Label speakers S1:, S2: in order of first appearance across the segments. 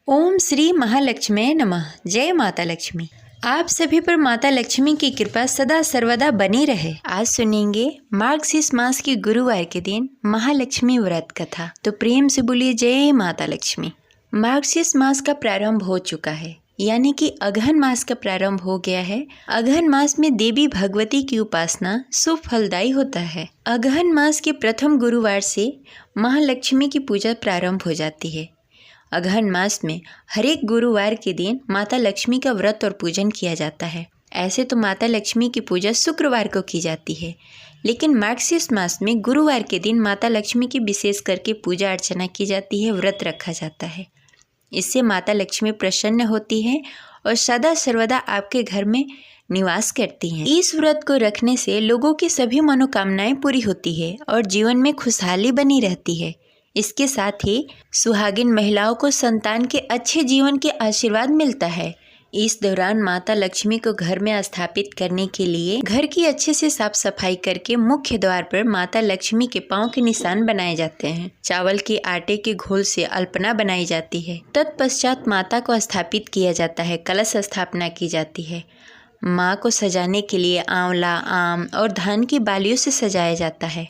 S1: ओम श्री महालक्ष्मी नमः। जय माता लक्ष्मी। आप सभी पर माता लक्ष्मी की कृपा सदा सर्वदा बनी रहे। आज सुनेंगे मार्गशीर्ष मास के गुरुवार के दिन महालक्ष्मी व्रत कथा। तो प्रेम से बोलिए जय माता लक्ष्मी। मार्गशीर्ष मास का प्रारंभ हो चुका है, यानी कि अगहन मास का प्रारंभ हो गया है। अगहन मास में देवी भगवती की उपासना शुभ फलदायी होता है। अगहन मास के प्रथम गुरुवार से महालक्ष्मी की पूजा प्रारंभ हो जाती है। अगहन मास में हर एक गुरुवार के दिन माता लक्ष्मी का व्रत और पूजन किया जाता है। ऐसे तो माता लक्ष्मी की पूजा शुक्रवार को की जाती है, लेकिन मार्गशीर्ष मास में गुरुवार के दिन माता लक्ष्मी की विशेष करके पूजा अर्चना की जाती है, व्रत रखा जाता है। इससे माता लक्ष्मी प्रसन्न होती हैं और सदा सर्वदा आपके घर में निवास करती हैं। इस व्रत को रखने से लोगों की सभी मनोकामनाएं पूरी होती है और जीवन में खुशहाली बनी रहती है। इसके साथ ही सुहागिन महिलाओं को संतान के अच्छे जीवन के आशीर्वाद मिलता है। इस दौरान माता लक्ष्मी को घर में स्थापित करने के लिए घर की अच्छे से साफ सफाई करके मुख्य द्वार पर माता लक्ष्मी के पांव के निशान बनाए जाते हैं। चावल के आटे के घोल से अल्पना बनाई जाती है। तत्पश्चात माता को स्थापित किया जाता है, कलश स्थापना की जाती है। माँ को सजाने के लिए आंवला, आम और धान की बालियों से सजाया जाता है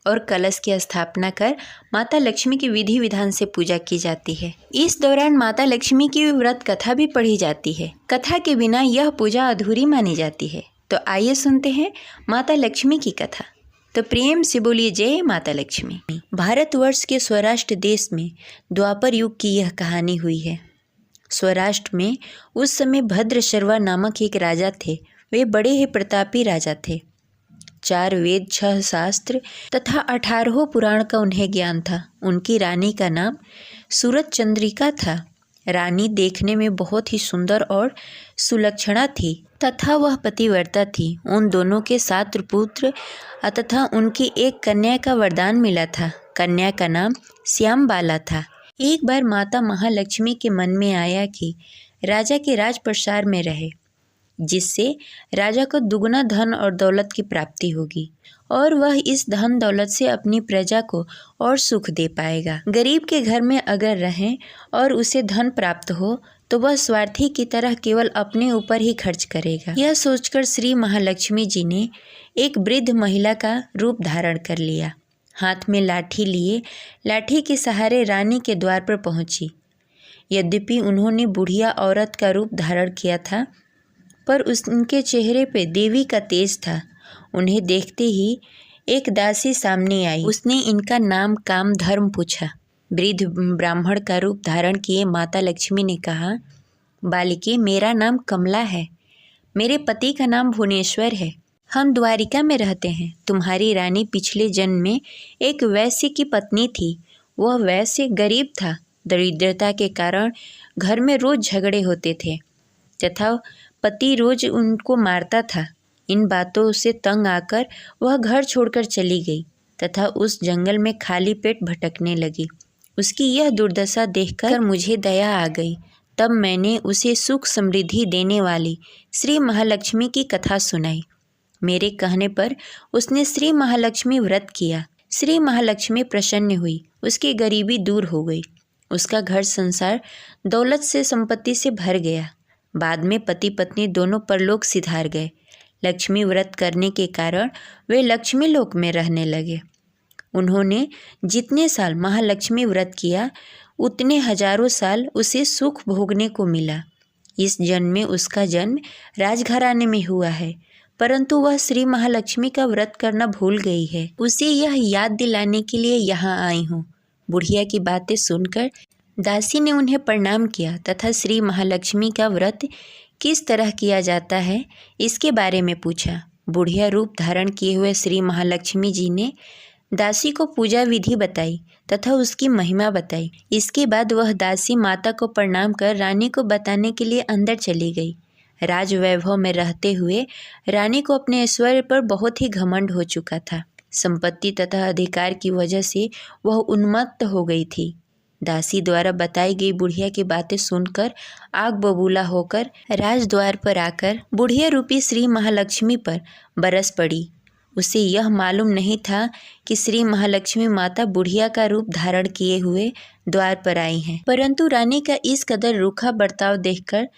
S1: और कलश की स्थापना कर माता लक्ष्मी की विधि विधान से पूजा की जाती है। इस दौरान माता लक्ष्मी की व्रत कथा भी पढ़ी जाती है। कथा के बिना यह पूजा अधूरी मानी जाती है। तो आइए सुनते हैं माता लक्ष्मी की कथा। तो प्रेम से बोलिए जय माता लक्ष्मी। भारतवर्ष के स्वराष्ट्र देश में द्वापर युग की यह कहानी हुई है। स्वराष्ट्र में उस समय भद्रशर्वा नामक एक राजा थे। वे बड़े ही प्रतापी राजा थे। 4 वेद, 6 शास्त्र तथा 18 पुराण का उन्हें ज्ञान था। उनकी रानी का नाम सूरत चंद्रिका था। रानी देखने में बहुत ही सुंदर और सुलक्षणा थी तथा वह पतिव्रता थी। उन दोनों के 7 पुत्र तथा उनकी एक कन्या का वरदान मिला था। कन्या का नाम श्यामबाला था। एक बार माता महालक्ष्मी के मन में आया कि राजा के राजप्रसार में रहे, जिससे राजा को दुगना धन और दौलत की प्राप्ति होगी और वह इस धन दौलत से अपनी प्रजा को और सुख दे पाएगा। गरीब के घर में अगर रहें और उसे धन प्राप्त हो तो वह स्वार्थी की तरह केवल अपने ऊपर ही खर्च करेगा। यह सोचकर श्री महालक्ष्मी जी ने एक वृद्ध महिला का रूप धारण कर लिया। हाथ में लाठी लिए लाठी के सहारे रानी के द्वार पर पहुंची। यद्यपि उन्होंने बुढ़िया औरत का रूप धारण किया था, पर उनके चेहरे पे देवी का तेज था। उन्हें देखते ही एक दासी सामने आई। उसने इनका नाम, काम, धर्म पूछा। वृद्ध ब्राह्मण का रूप धारण किए माता लक्ष्मी ने कहा, बालिके, मेरा नाम कमला है। मेरे पति का नाम भुवनेश्वर है। हम द्वारिका में रहते हैं। तुम्हारी रानी पिछले जन्म में एक वैश्य की पत्नी थी। वह वैश्य गरीब था। दरिद्रता के कारण घर में रोज झगड़े होते थे तथा पति रोज उनको मारता था। इन बातों से तंग आकर वह घर छोड़कर चली गई तथा उस जंगल में खाली पेट भटकने लगी। उसकी यह दुर्दशा देखकर मुझे दया आ गई। तब मैंने उसे सुख समृद्धि देने वाली श्री महालक्ष्मी की कथा सुनाई। मेरे कहने पर उसने श्री महालक्ष्मी व्रत किया। श्री महालक्ष्मी प्रसन्न हुई। उसकी गरीबी दूर हो गई। उसका घर संसार दौलत से, संपत्ति से भर गया। बाद में पति पत्नी दोनों परलोक सिधार गए। लक्ष्मी व्रत करने के कारण वे लक्ष्मी लोक में रहने लगे। उन्होंने जितने साल महालक्ष्मी व्रत किया, उतने हजारों साल उसे सुख भोगने को मिला। इस जन्म में उसका जन्म राजघराने में हुआ है, परंतु वह श्री महालक्ष्मी का व्रत करना भूल गई है। उसे यह याद दिलाने के लिए यहाँ आई हूँ। बुढ़िया की बातें सुनकर दासी ने उन्हें प्रणाम किया तथा श्री महालक्ष्मी का व्रत किस तरह किया जाता है इसके बारे में पूछा। बुढ़िया रूप धारण किए हुए श्री महालक्ष्मी जी ने दासी को पूजा विधि बताई तथा उसकी महिमा बताई। इसके बाद वह दासी माता को प्रणाम कर रानी को बताने के लिए अंदर चली गई। राज वैभव में रहते हुए रानी को अपने ऐश्वर्य पर बहुत ही घमंड हो चुका था। संपत्ति तथा अधिकार की वजह से वह उन्मत्त हो गई थी। दासी द्वारा बताई गई बुढ़िया की बातें सुनकर आग बबूला होकर राजद्वार पर आकर बुढ़िया रूपी श्री महालक्ष्मी पर बरस पड़ी उसे यह मालूम नहीं था कि श्री महालक्ष्मी माता बुढ़िया का रूप धारण किए हुए द्वार पर आई हैं। परंतु रानी का इस कदर रूखा बर्ताव देखकर,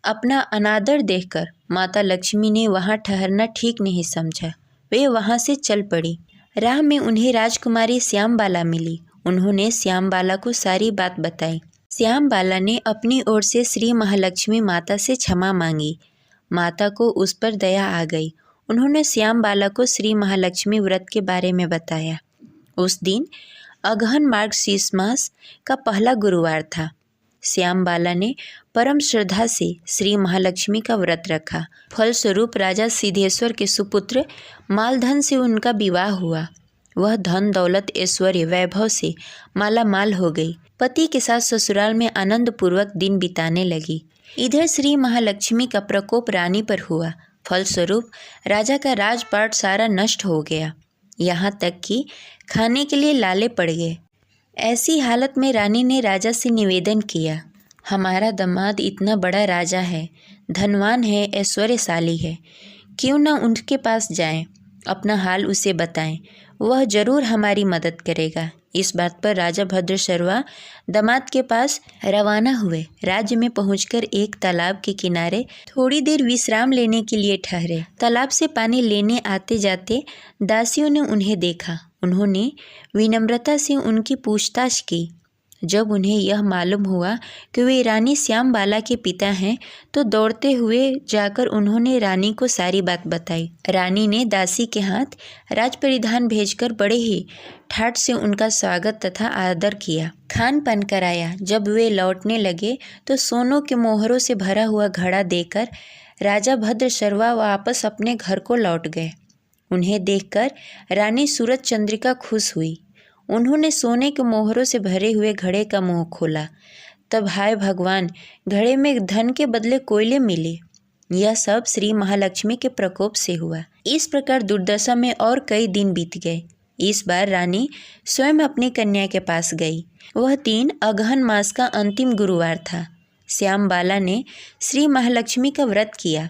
S1: अपना अनादर देखकर माता लक्ष्मी ने वहाँ ठहरना ठीक नहीं समझा। वे वहाँ से चल पड़ी। राह में उन्हें राजकुमारी श्यामबाला मिली। उन्होंने श्यामबाला को सारी बात बताई। श्यामबाला ने अपनी ओर से श्री महालक्ष्मी माता से क्षमा मांगी। माता को उस पर दया आ गई। उन्होंने श्यामबाला को श्री महालक्ष्मी व्रत के बारे में बताया। उस दिन अगहन मार्गशीर्ष मास का पहला गुरुवार था। श्यामबाला ने परम श्रद्धा से श्री महालक्ष्मी का व्रत रखा। फलस्वरूप राजा सिद्धेश्वर के सुपुत्र मालधन से उनका विवाह हुआ। वह धन दौलत ऐश्वर्य वैभव से माला माल हो गई। पति के साथ ससुराल में आनंद पूर्वक दिन बिताने लगी। इधर श्री महालक्ष्मी का प्रकोप रानी पर हुआ। फलस्वरूप राजा का राजपाट सारा नष्ट हो गया। यहाँ तक कि खाने के लिए लाले पड़ गए। ऐसी हालत में रानी ने राजा से निवेदन किया, हमारा दामाद इतना बड़ा राजा है, धनवान है, ऐश्वर्यशाली है, क्यों न उनके पास जाएं, अपना हाल उसे बताएं, वह जरूर हमारी मदद करेगा। इस बात पर राजा भद्रशर्वा दामाद के पास रवाना हुए। राज्य में पहुंचकर एक तालाब के किनारे थोड़ी देर विश्राम लेने के लिए ठहरे। तालाब से पानी लेने आते जाते दासियों ने उन्हें देखा। उन्होंने विनम्रता से उनकी पूछताछ की। जब उन्हें यह मालूम हुआ कि वे रानी श्यामबाला के पिता हैं, तो दौड़ते हुए जाकर उन्होंने रानी को सारी बात बताई। रानी ने दासी के हाथ राज परिधान भेजकर बड़े ही ठाट से उनका स्वागत तथा आदर किया। खान पान कराया। जब वे लौटने लगे तो सोनों के मोहरों से भरा हुआ घड़ा देकर राजा भद्रशर्वा वापस अपने घर को लौट गए। उन्हें देखकर रानी सूरज चंद्रिका खुश हुई। उन्होंने सोने के मोहरों से भरे हुए घड़े का मुंह खोला। तब हाय भगवान, घड़े में धन के बदले कोयले मिले। यह सब श्री महालक्ष्मी के प्रकोप से हुआ। इस प्रकार दुर्दशा में और कई दिन बीत गए। इस बार रानी स्वयं अपनी कन्या के पास गई। वह 3 अगहन मास का अंतिम गुरुवार था। श्यामबाला ने श्री महालक्ष्मी का व्रत किया,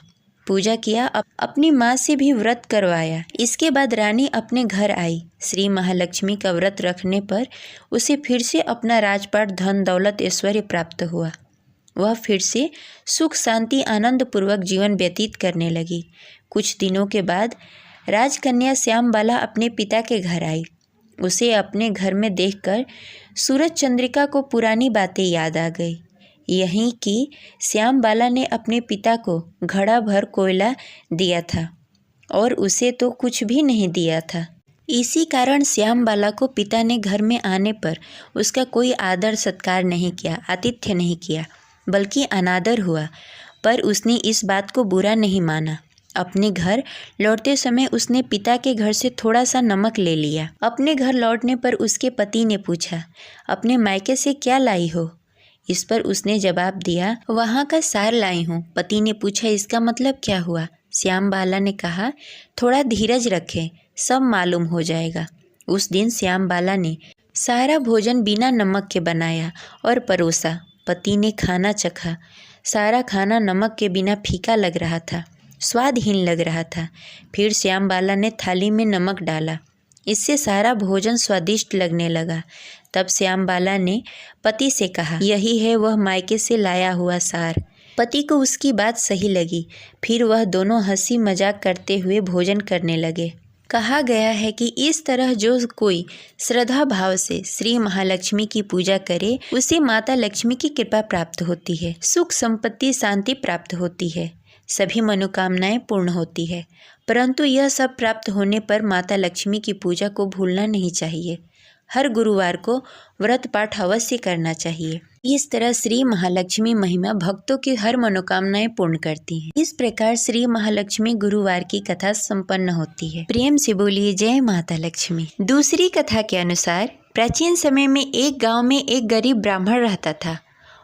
S1: पूजा किया, अपनी माँ से भी व्रत करवाया। इसके बाद रानी अपने घर आई। श्री महालक्ष्मी का व्रत रखने पर उसे फिर से अपना राजपाट, धन दौलत, ऐश्वर्य प्राप्त हुआ। वह फिर से सुख शांति आनंद पूर्वक जीवन व्यतीत करने लगी। कुछ दिनों के बाद राजकन्या श्यामबाला अपने पिता के घर आई। उसे अपने घर में देखकर सूरज चंद्रिका को पुरानी बातें याद आ गई। यहीं कि श्यामबाला ने अपने पिता को घड़ा भर कोयला दिया था और उसे तो कुछ भी नहीं दिया था। इसी कारण श्यामबाला को पिता ने घर में आने पर उसका कोई आदर सत्कार नहीं किया, आतिथ्य नहीं किया, बल्कि अनादर हुआ। पर उसने इस बात को बुरा नहीं माना। अपने घर लौटते समय उसने पिता के घर से थोड़ा सा नमक ले लिया। अपने घर लौटने पर उसके पति ने पूछा, अपने मायके से क्या लाई हो? इस पर उसने जवाब दिया, वहाँ का सार लाई हूँ। पति ने पूछा, इसका मतलब क्या हुआ? श्यामबाला ने कहा, थोड़ा धीरज रखें, सब मालूम हो जाएगा। उस दिन श्यामबाला ने सारा भोजन बिना नमक के बनाया और परोसा। पति ने खाना चखा। सारा खाना नमक के बिना फीका लग रहा था, स्वादहीन लग रहा था। फिर श्यामबाला ने थाली में नमक डाला। इससे सारा भोजन स्वादिष्ट लगने लगा। तब श्यामबाला ने पति से कहा, यही है वह मायके से लाया हुआ सार। पति को उसकी बात सही लगी। फिर वह दोनों हंसी मजाक करते हुए भोजन करने लगे। कहा गया है कि इस तरह जो कोई श्रद्धा भाव से श्री महालक्ष्मी की पूजा करे, उसे माता लक्ष्मी की कृपा प्राप्त होती है, सुख संपत्ति शांति प्राप्त होती है, सभी मनोकामनाएं पूर्ण होती है। परंतु यह सब प्राप्त होने पर माता लक्ष्मी की पूजा को भूलना नहीं चाहिए। हर गुरुवार को व्रत पाठ अवश्य करना चाहिए। इस तरह श्री महालक्ष्मी महिमा भक्तों की हर मनोकामनाएं पूर्ण करती हैं। इस प्रकार श्री महालक्ष्मी गुरुवार की कथा संपन्न होती है। प्रेम से बोलिए जय माता लक्ष्मी। दूसरी कथा के अनुसार प्राचीन समय में एक गांव में एक गरीब ब्राह्मण रहता था।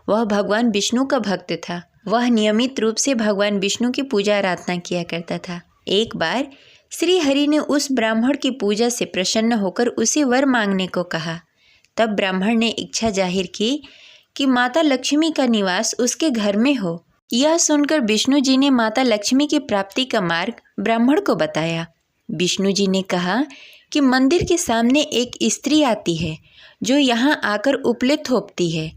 S1: वह भगवान विष्णु का भक्त था। वह नियमित रूप से भगवान विष्णु की पूजा आराधना किया करता था। एक बार श्री हरि ने उस ब्राह्मण की पूजा से प्रसन्न होकर उसे वर मांगने को कहा। तब ब्राह्मण ने इच्छा जाहिर की कि माता लक्ष्मी का निवास उसके घर में हो। यह सुनकर विष्णु जी ने माता लक्ष्मी की प्राप्ति का मार्ग ब्राह्मण को बताया। विष्णु जी ने कहा कि मंदिर के सामने एक स्त्री आती है जो यहाँ आकर उपले थोपती है।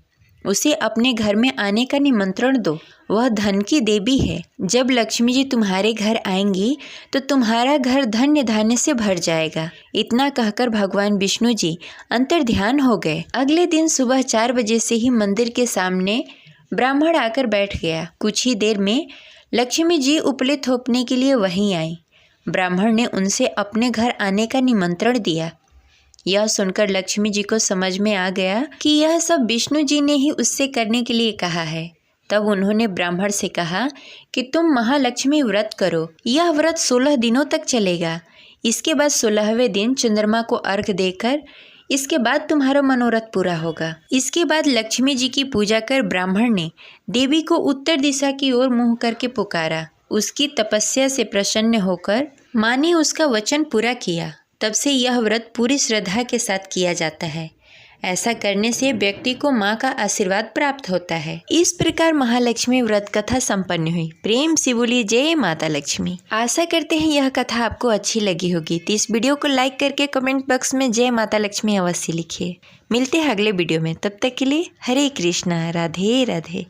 S1: उसे अपने घर में आने का निमंत्रण दो। वह धन की देवी है। जब लक्ष्मी जी तुम्हारे घर आएंगी तो तुम्हारा घर धन्य धान्य से भर जाएगा। इतना कहकर भगवान विष्णु जी अंतर्ध्यान हो गए। अगले दिन सुबह 4 बजे से ही मंदिर के सामने ब्राह्मण आकर बैठ गया। कुछ ही देर में लक्ष्मी जी उपले थोपने के लिए वहीं आई। ब्राह्मण ने उनसे अपने घर आने का निमंत्रण दिया। यह सुनकर लक्ष्मी जी को समझ में आ गया कि यह सब विष्णु जी ने ही उससे करने के लिए कहा है। तब उन्होंने ब्राह्मण से कहा कि तुम महालक्ष्मी व्रत करो। यह व्रत 16 दिनों तक चलेगा। इसके बाद 16वें दिन चंद्रमा को अर्घ देकर इसके बाद तुम्हारा मनोरथ पूरा होगा। इसके बाद लक्ष्मी जी की पूजा कर ब्राह्मण ने देवी को उत्तर दिशा की ओर मुँह करके पुकारा। उसकी तपस्या से प्रसन्न होकर माँ ने उसका वचन पूरा किया। तब से यह व्रत पूरी श्रद्धा के साथ किया जाता है। ऐसा करने से व्यक्ति को माँ का आशीर्वाद प्राप्त होता है। इस प्रकार महालक्ष्मी व्रत कथा संपन्न हुई। प्रेम से बोलिए जय माता लक्ष्मी। आशा करते हैं यह कथा आपको अच्छी लगी होगी। तो इस वीडियो को लाइक करके कमेंट बॉक्स में जय माता लक्ष्मी अवश्य लिखिए। मिलते हैं अगले वीडियो में। तब तक के लिए हरे कृष्णा, राधे राधे।